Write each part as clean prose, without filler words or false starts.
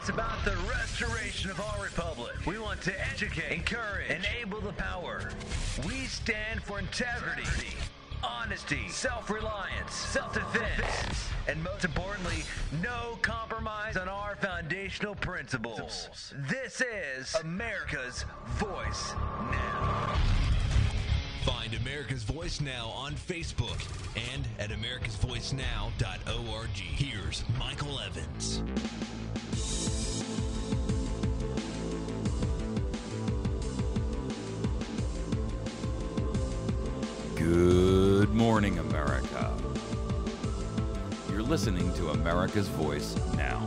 It's about the restoration of our republic. We want to educate, encourage, enable the power. We stand for integrity, honesty, self-reliance, self-defense, and most importantly, no compromise on our foundational principles. This is America's Voice Now. Find America's Voice Now on Facebook and at americasvoicenow.org. Here's Michael Evans. Good morning, America. You're listening to America's Voice Now.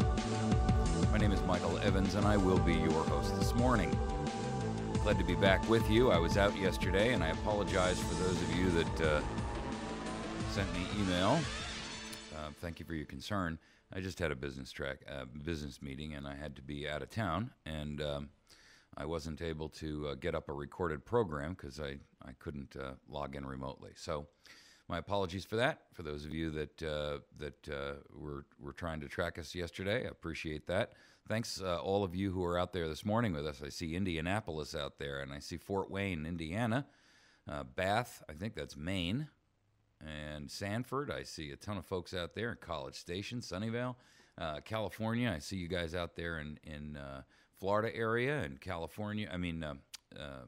My name is Michael Evans, and I will be your host this morning. Glad to be back with you. I was out yesterday, and I apologize for those of you that sent me email. Thank you for your concern. I just had a business meeting, and I had to be out of town, and I wasn't able to get up a recorded program because I couldn't log in remotely. So my apologies for that. For those of you that were trying to track us yesterday, I appreciate that. Thanks, all of you who are out there this morning with us. I see Indianapolis out there, and I see Fort Wayne, Indiana, Bath, I think that's Maine, and Sanford. I see a ton of folks out there in College Station, Sunnyvale, California. I see you guys out there in Florida area and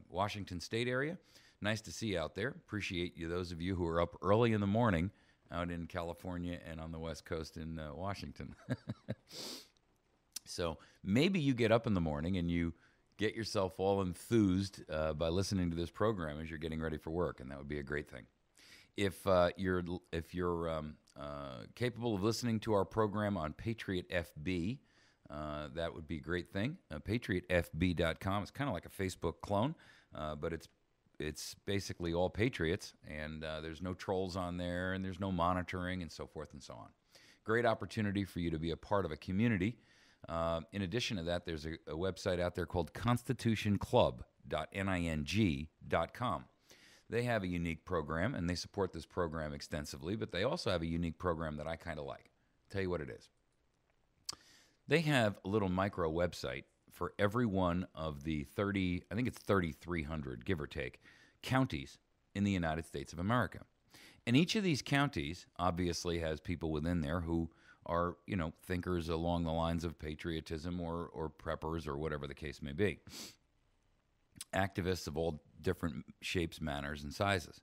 Washington State area. Nice to see you out there. Appreciate you, those of you who are up early in the morning out in California and on the West Coast in Washington. So maybe you get up in the morning and you get yourself all enthused by listening to this program as you're getting ready for work, and that would be a great thing. If you're capable of listening to our program on Patriot FB, that would be a great thing. PatriotFB.com. It's kind of like a Facebook clone, but it's basically all patriots, and there's no trolls on there, and there's no monitoring, and so forth and so on. Great opportunity for you to be a part of a community. In addition to that, there's a website out there called constitutionclub.ning.com. They have a unique program, and they support this program extensively, but they also have a unique program that I kind of like. I'll tell you what it is. They have a little micro website for every one of the 3,300, give or take, counties in the United States of America. And each of these counties obviously has people within there who are, thinkers along the lines of patriotism or preppers or whatever the case may be. Activists of all different shapes, manners, and sizes.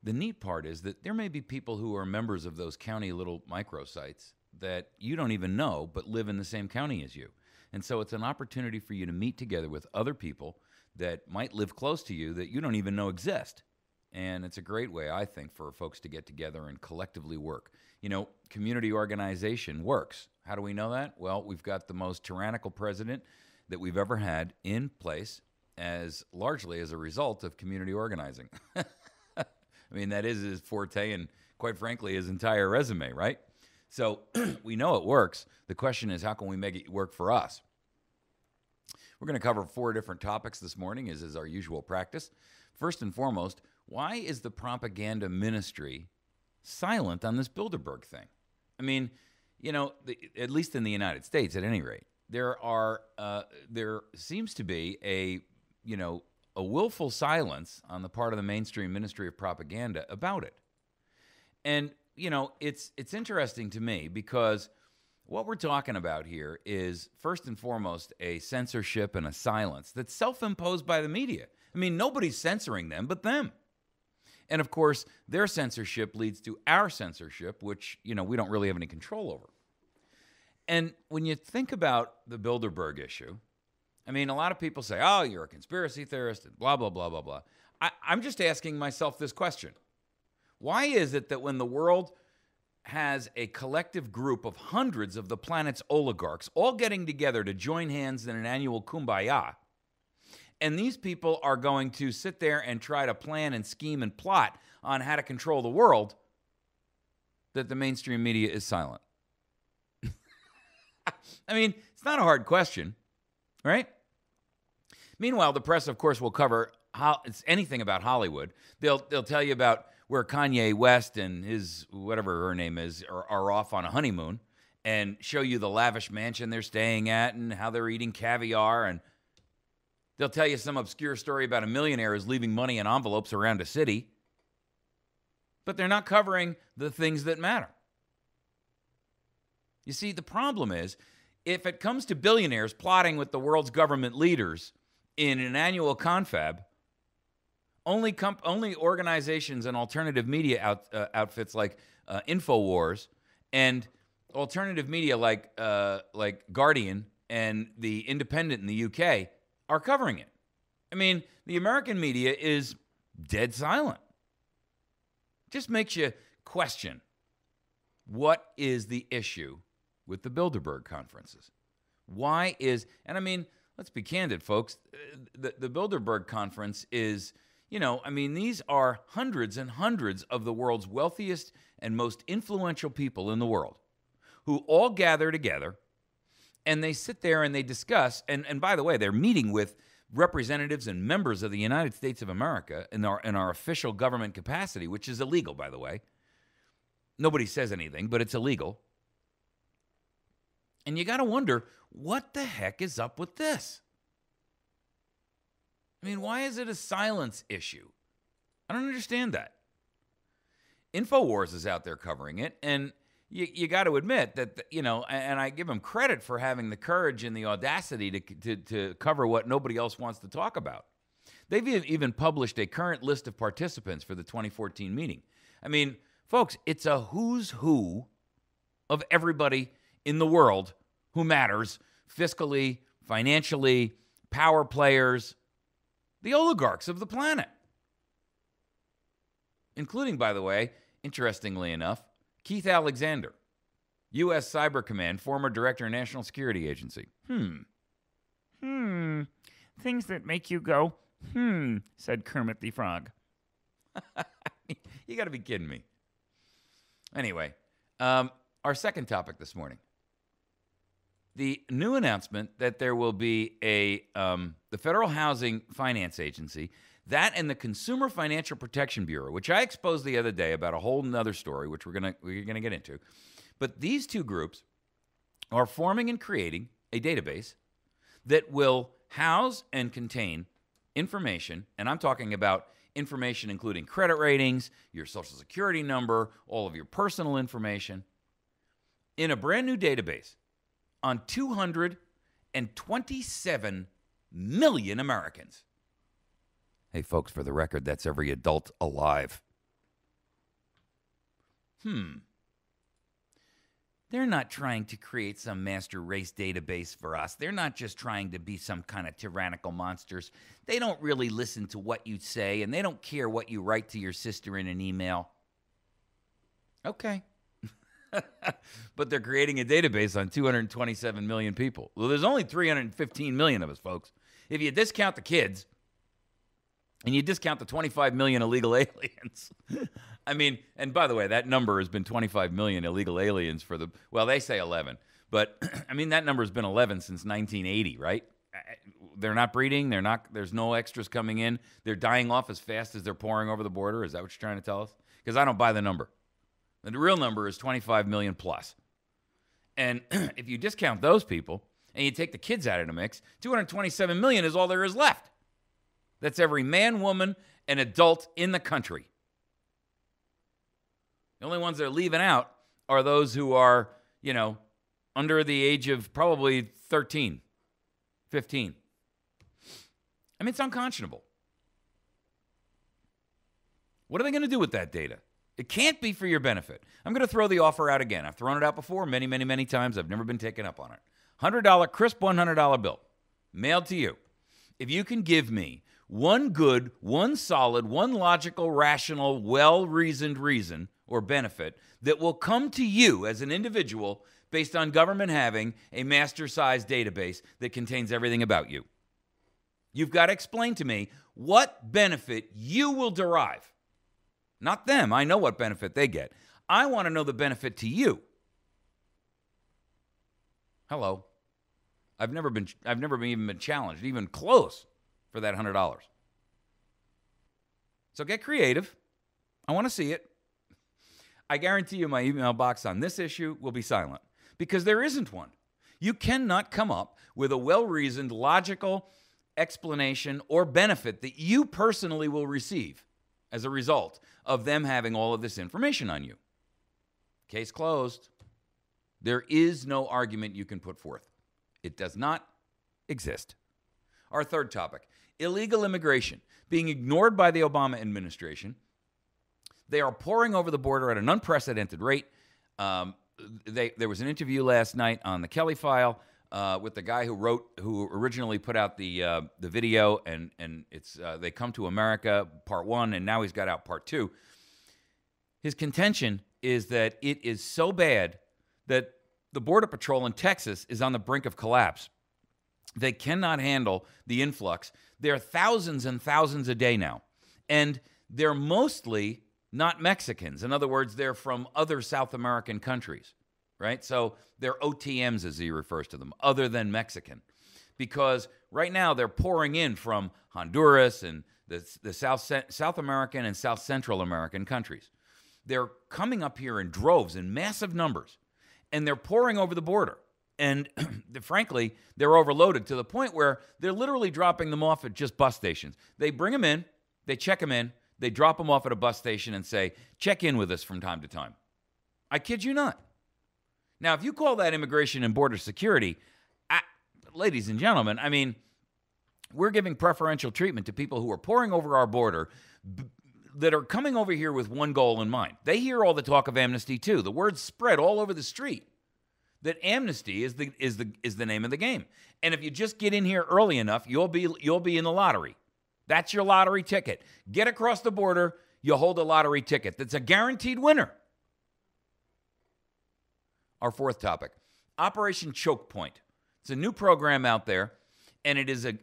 The neat part is that there may be people who are members of those county little microsites that you don't even know but live in the same county as you. And so it's an opportunity for you to meet together with other people that might live close to you that you don't even know exist. And it's a great way, I think, for folks to get together and collectively work. Community organization works. How do we know that? Well, we've got the most tyrannical president that we've ever had in place largely as a result of community organizing. That is his forte and, quite frankly, his entire resume, right? So we know it works. The question is, how can we make it work for us? We're going to cover 4 different topics this morning, as is our usual practice. First and foremost, why is the propaganda ministry silent on this Bilderberg thing? At least in the United States, at any rate, there seems to be a willful silence on the part of the mainstream ministry of propaganda about it. And it's interesting to me because what we're talking about here is, first and foremost, a censorship and a silence that's self-imposed by the media. Nobody's censoring them but them. And, of course, their censorship leads to our censorship, which, we don't really have any control over. And when you think about the Bilderberg issue, a lot of people say, oh, you're a conspiracy theorist and blah, blah, blah, blah, blah. I'm just asking myself this question. Why is it that when the world has a collective group of hundreds of the planet's oligarchs all getting together to join hands in an annual kumbaya, and these people are going to sit there and try to plan and scheme and plot on how to control the world, that the mainstream media is silent? It's not a hard question, right? Meanwhile, the press, of course, will cover anything about Hollywood. They'll tell you about where Kanye West and his, whatever her name is, are off on a honeymoon, and show you the lavish mansion they're staying at and how they're eating caviar. And they'll tell you some obscure story about a millionaire who's leaving money in envelopes around a city. But they're not covering the things that matter. You see, the problem is, if it comes to billionaires plotting with the world's government leaders in an annual confab, only organizations and alternative media outfits like INFOWARS and alternative media like Guardian and the Independent in the UK are covering it. I mean, the American media is dead silent. Just makes you question, what is the issue with the Bilderberg conferences? Why is, and I mean, let's be candid, folks, the Bilderberg conference is, these are hundreds and hundreds of the world's wealthiest and most influential people in the world who all gather together, and they sit there and they discuss, and by the way, they're meeting with representatives and members of the United States of America in our official government capacity, which is illegal, by the way. Nobody says anything, but it's illegal. And you got to wonder, what the heck is up with this? I mean, why is it a silence issue? I don't understand that. INFOWARS is out there covering it, and you got to admit that, and I give them credit for having the courage and the audacity to cover what nobody else wants to talk about. They've even published a current list of participants for the 2014 meeting. I mean, folks, it's a who's who of everybody in the world who matters fiscally, financially, power players, the oligarchs of the planet. Including, by the way, interestingly enough, Keith Alexander, U.S. Cyber Command, former director of National Security Agency. Things that make you go, said Kermit the Frog. You got to be kidding me. Anyway, our second topic this morning. The new announcement that there will be the Federal Housing Finance Agency, that and the Consumer Financial Protection Bureau, which I exposed the other day about a whole nother story, which we're gonna get into. But these two groups are forming and creating a database that will house and contain information, and I'm talking about information including credit ratings, your Social Security number, all of your personal information, in a brand new database on 227 million Americans. Hey, folks, for the record, that's every adult alive. They're not trying to create some master race database for us. They're not just trying to be some kind of tyrannical monsters. They don't really listen to what you say, and they don't care what you write to your sister in an email. Okay. But they're creating a database on 227 million people. Well, there's only 315 million of us, folks. If you discount the kids, and you discount the 25 million illegal aliens. I mean, and by the way, that number has been 25 million illegal aliens for they say 11. But, I mean, that number has been 11 since 1980, right? They're not breeding. There's no extras coming in. They're dying off as fast as they're pouring over the border. Is that what you're trying to tell us? Because I don't buy the number. The real number is 25 million plus. And if you discount those people and you take the kids out of the mix, 227 million is all there is left. That's every man, woman, and adult in the country. The only ones that are leaving out are those who are, under the age of probably 13, 15. I mean, it's unconscionable. What are they going to do with that data? It can't be for your benefit. I'm going to throw the offer out again. I've thrown it out before many, many, many times. I've never been taken up on it. $100, crisp $100 bill, mailed to you. If you can give me one good, one solid, one logical, rational, well-reasoned reason or benefit that will come to you as an individual based on government having a master-sized database that contains everything about you. You've got to explain to me what benefit you will derive. Not them. I know what benefit they get. I want to know the benefit to you. Hello. I've never even been challenged, even close, for that $100. So get creative. I want to see it. I guarantee you my email box on this issue will be silent. because there isn't one. You cannot come up with a well-reasoned, logical explanation or benefit that you personally will receive as a result of them having all of this information on you. Case closed. There is no argument you can put forth. It does not exist. Our third topic, illegal immigration, being ignored by the Obama administration. They are pouring over the border at an unprecedented rate. There was an interview last night on the Kelly File with the guy who originally put out the video, and it's They Come to America Part 1, and now he's got out Part 2. His contention is that it is so bad that the Border Patrol in Texas is on the brink of collapse. They cannot handle the influx. There are thousands and thousands a day now, and they're mostly not Mexicans. In other words, they're from other South American countries, right? So they're OTMs, as he refers to them, other than Mexican, because right now they're pouring in from Honduras and the South American and South Central American countries. They're coming up here in droves, in massive numbers, and they're pouring over the border. And frankly, they're overloaded to the point where they're literally dropping them off at just bus stations. They bring them in, they check them in, they drop them off at a bus station and say, check in with us from time to time. I kid you not. Now, if you call that immigration and border security, ladies and gentlemen, I mean, we're giving preferential treatment to people who are pouring over our border that are coming over here with one goal in mind. They hear all the talk of amnesty too. The word's spread all over the street that amnesty is the name of the game. And if you just get in here early enough, you'll be in the lottery. That's your lottery ticket. Get across the border, you hold a lottery ticket. That's a guaranteed winner. Our fourth topic, Operation Choke Point. It's a new program out there, and it's a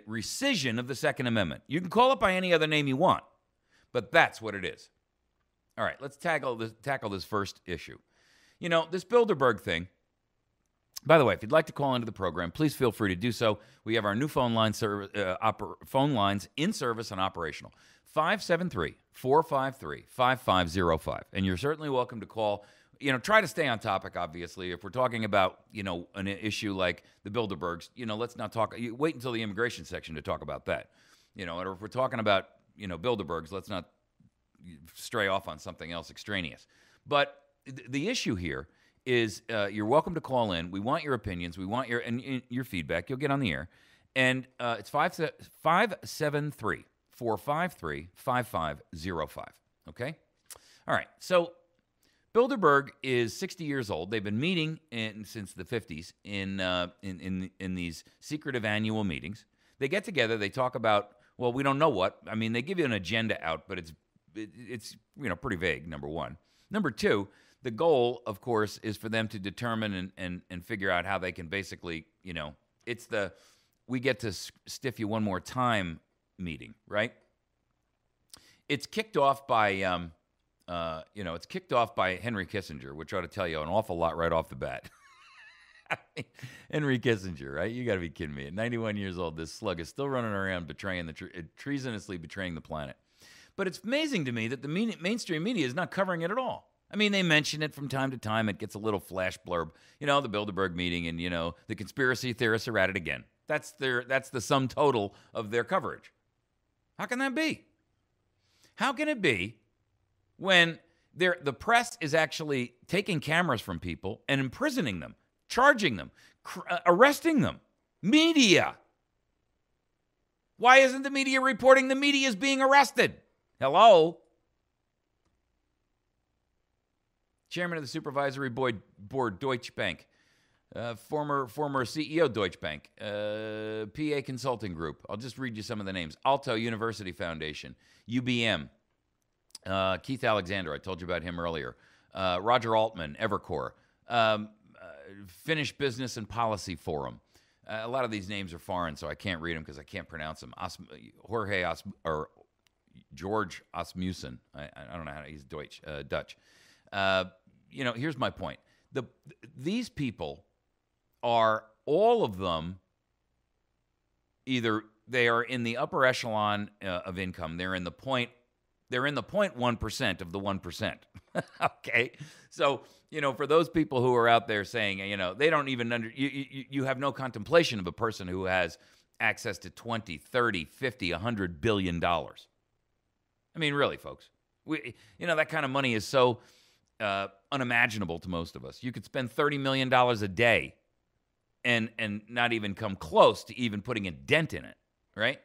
rescission of the Second Amendment. You can call it by any other name you want, but that's what it is. All right, let's tackle this first issue. You know, this Bilderberg thing. By the way, if you'd like to call into the program, please feel free to do so. We have our new phone lines in service and operational. 573-453-5505. And you're certainly welcome to call. You know, try to stay on topic, obviously. If we're talking about, you know, an issue like the Bilderbergs, you know, let's not talk. Wait until the immigration section to talk about that. You know, or if we're talking about, you know, Bilderbergs, let's not stray off on something else extraneous. But the issue here is you're welcome to call in. We want your opinions. We want your feedback. You'll get on the air. And it's 573-453-5505. Okay? All right. So Bilderberg is 60 years old. They've been meeting since the 50s in these secretive annual meetings. They get together. They talk about, well, we don't know what. I mean, they give you an agenda out, but it's you know, pretty vague, number one. Number two, the goal, of course, is for them to determine and figure out how they can basically, you know, it's the we get to stiff you one more time meeting, right? It's kicked off by, it's kicked off by Henry Kissinger, which ought to tell you an awful lot right off the bat. Henry Kissinger, right? You got to be kidding me. At 91 years old, this slug is still running around treasonously betraying the planet. But it's amazing to me that the mainstream media is not covering it at all. I mean, they mention it from time to time. It gets a little flash blurb, you know, the Bilderberg meeting, and, you know, the conspiracy theorists are at it again. That's the sum total of their coverage. How can that be? How can it be when the press is actually taking cameras from people and imprisoning them, charging them, arresting them? Media. Why isn't the media reporting the media is being arrested? Hello? Chairman of the Supervisory Board, Deutsche Bank. Former CEO, Deutsche Bank. PA Consulting Group. I'll just read you some of the names. Aalto University Foundation. UBM. Keith Alexander, I told you about him earlier. Roger Altman, Evercore. Finnish Business and Policy Forum. A lot of these names are foreign, so I can't read them because I can't pronounce them. George Asmussen. I don't know how he's Dutch. You know, here's my point. These people are, all of them, either they are in the upper echelon of income. They're in the They're in the 0.1% of the 1%. Okay? So, for those people who are out there saying, they don't even you have no contemplation of a person who has access to 20, 30, 50, $100 billion. I mean, really, folks. That kind of money is so unimaginable to most of us. You could spend $30 million a day and not even come close to even putting a dent in it, right?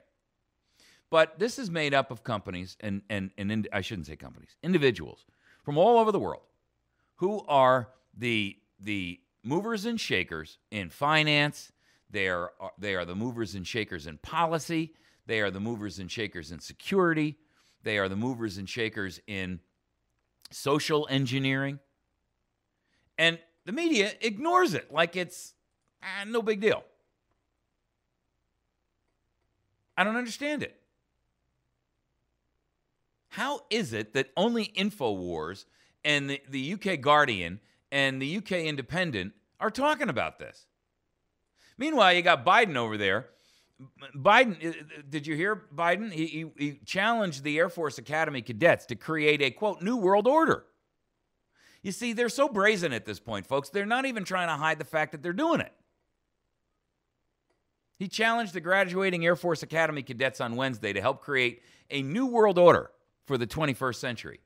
But this is made up of companies and I shouldn't say companies, individuals from all over the world who are the movers and shakers in finance. They are the movers and shakers in policy. They are the movers and shakers in security. They are the movers and shakers in social engineering. And the media ignores it like it's no big deal. I don't understand it. How is it that only INFOWARS and the UK Guardian and the UK Independent are talking about this? Meanwhile, you got Biden over there. Biden, did you hear Biden? He challenged the Air Force Academy cadets to create a, quote, new world order. You see, they're so brazen at this point, folks. They're not even trying to hide the fact that they're doing it. He challenged the graduating Air Force Academy cadets on Wednesday to help create a new world order for the 21st century.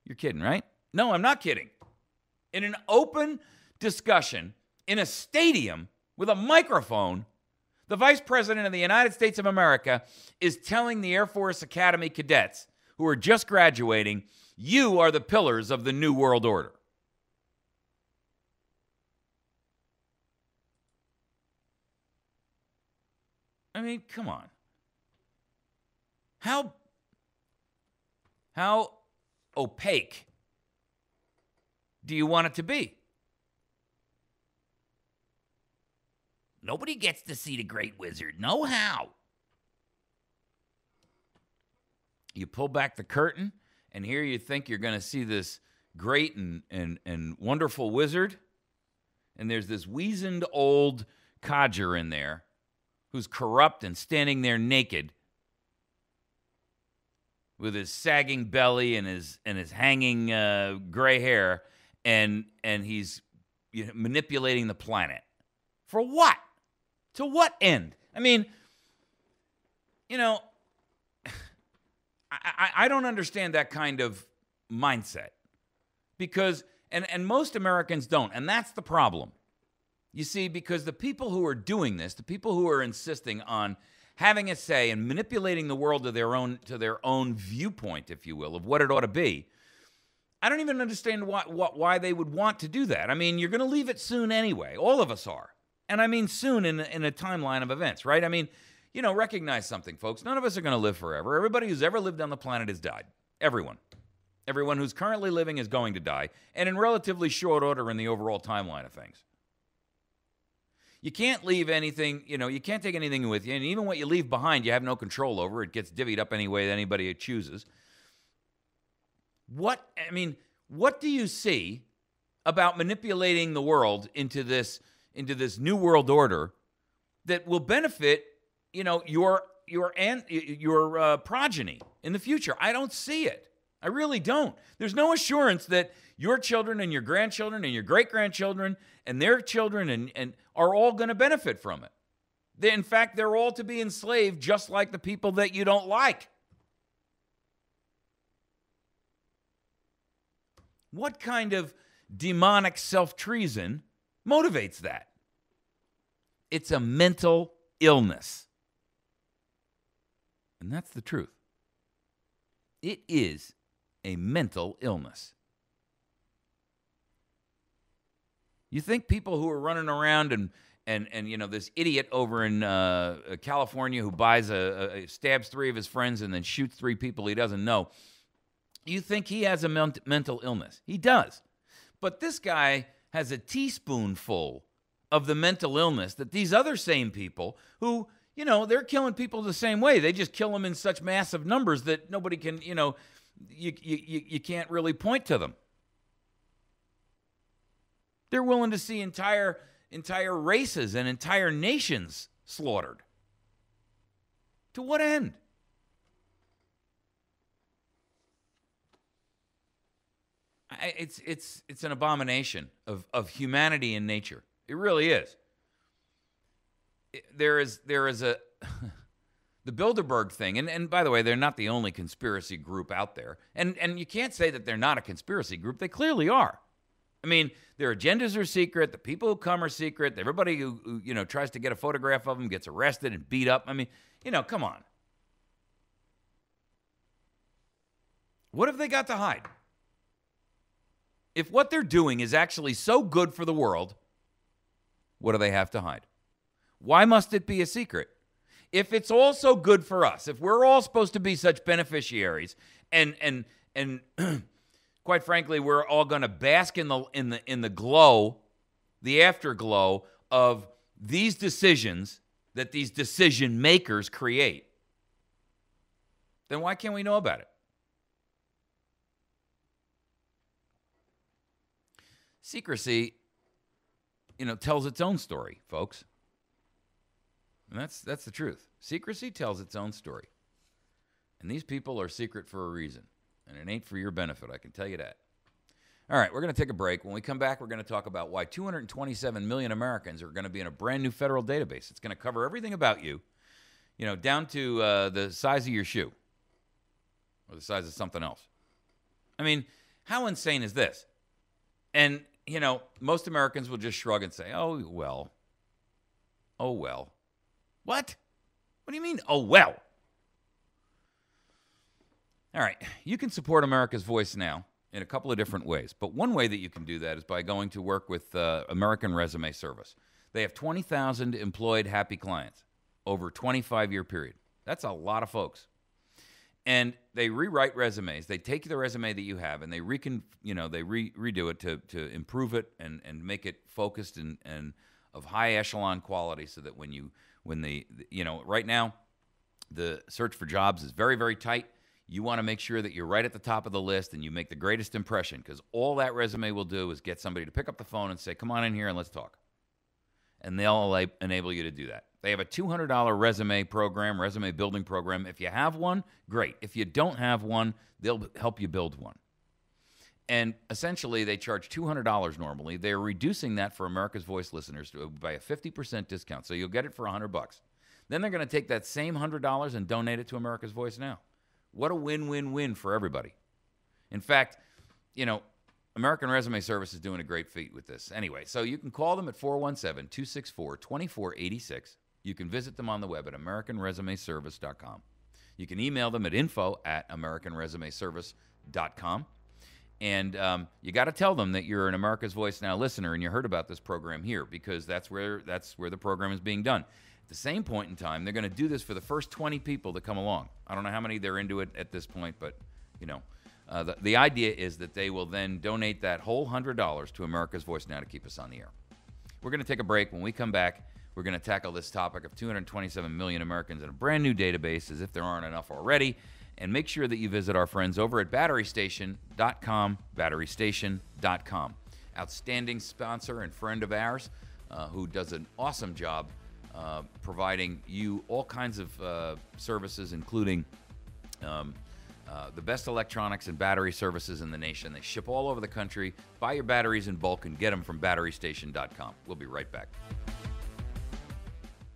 You're kidding, right? No, I'm not kidding. In an open discussion in a stadium with a microphone, the Vice President of the United States of America is telling the Air Force Academy cadets who are just graduating, you are the pillars of the New World Order. I mean, come on. How opaque do you want it to be? Nobody gets to see the great wizard. No how. You pull back the curtain, and here you think you're going to see this great and wonderful wizard, and there's this weazened old codger in there who's corrupt and standing there naked with his sagging belly and his hanging gray hair, and he's manipulating the planet. For what? To what end? I mean, I don't understand that kind of mindset because, and most Americans don't, and that's the problem. You see, because the people who are doing this, the people who are insisting on having a say and manipulating the world to their own viewpoint, if you will, of what it ought to be, I don't even understand why they would want to do that. I mean, you're going to leave it soon anyway. All of us are. And I mean soon in a timeline of events, right? I mean, recognize something, folks. None of us are going to live forever. Everybody who's ever lived on the planet has died. Everyone. Everyone who's currently living is going to die, and in relatively short order in the overall timeline of things. You can't leave anything, you can't take anything with you, and even what you leave behind, you have no control over. It gets divvied up any way that anybody chooses. What do you see about manipulating the world into this new world order that will benefit, your progeny in the future? I don't see it. I really don't. There's no assurance that your children and your grandchildren and your great-grandchildren and their children and are all going to benefit from it. In fact, they're all to be enslaved just like the people that you don't like. What kind of demonic self-treason motivates that? It's a mental illness. And that's the truth. It is a mental illness. You think people who are running around and this idiot over in California who buys stabs 3 of his friends and then shoots 3 people he doesn't know, you think he has a mental illness? He does. But this guy has a teaspoonful of the mental illness that these other same people who, they're killing people the same way. They just kill them in such massive numbers that nobody can, you can't really point to them. They're willing to see entire races and entire nations slaughtered. To what end? it's an abomination of humanity and nature. It really is. There is a the Bilderberg thing, and by the way, they're not the only conspiracy group out there. And you can't say that they're not a conspiracy group. They clearly are. I mean, their agendas are secret. The people who come are secret. Everybody who tries to get a photograph of them gets arrested and beat up. I mean, come on. What have they got to hide? If what they're doing is actually so good for the world, what do they have to hide? Why must it be a secret? If it's all so good for us, if we're all supposed to be such beneficiaries, and quite frankly, we're all going to bask in the glow, the afterglow of these decisions that these decision makers create, then why can't we know about it? Secrecy, tells its own story, folks. And that's the truth. Secrecy tells its own story. And these people are secret for a reason. And it ain't for your benefit, I can tell you that. All right, we're going to take a break. When we come back, we're going to talk about why 227 million Americans are going to be in a brand new federal database. It's going to cover everything about you, down to the size of your shoe or the size of something else. I mean, how insane is this? And, most Americans will just shrug and say, oh, well. Oh, well. What? What do you mean, oh, well? All right, you can support America's Voice now in a couple of different ways. But one way that you can do that is by going to work with American Resume Service. They have 20,000 employed happy clients over a 25-year period. That's a lot of folks. And they rewrite resumes. They take the resume that you have and they redo it to improve it and make it focused and of high echelon quality, so that right now the search for jobs is very, very tight. You want to make sure that you're right at the top of the list and you make the greatest impression, because all that resume will do is get somebody to pick up the phone and say, come on in here and let's talk. And they'll enable you to do that. They have a $200 resume building program. If you have one, great. If you don't have one, they'll help you build one. And essentially, they charge $200 normally. They're reducing that for America's Voice listeners by a 50% discount. So you'll get it for $100. Then they're going to take that same $100 and donate it to America's Voice Now. What a win-win-win for everybody. In fact, American Resume Service is doing a great feat with this. Anyway, so you can call them at 417-264-2486. You can visit them on the web at AmericanResumeService.com. You can email them at info@AmericanResumeService.com. And you got to tell them that you're an America's Voice Now listener and you heard about this program here, because that's where the program is being done. At the same point in time, they're going to do this for the first 20 people that come along. I don't know how many they're into it at this point, but, the idea is that they will then donate that whole $100 to America's Voice Now to keep us on the air. We're going to take a break. When we come back, we're going to tackle this topic of 227 million Americans in a brand new database, as if there aren't enough already. And make sure that you visit our friends over at batterystation.com, batterystation.com. Outstanding sponsor and friend of ours who does an awesome job providing you all kinds of services, including the best electronics and battery services in the nation. They ship all over the country. Buy your batteries in bulk and get them from batterystation.com. We'll be right back.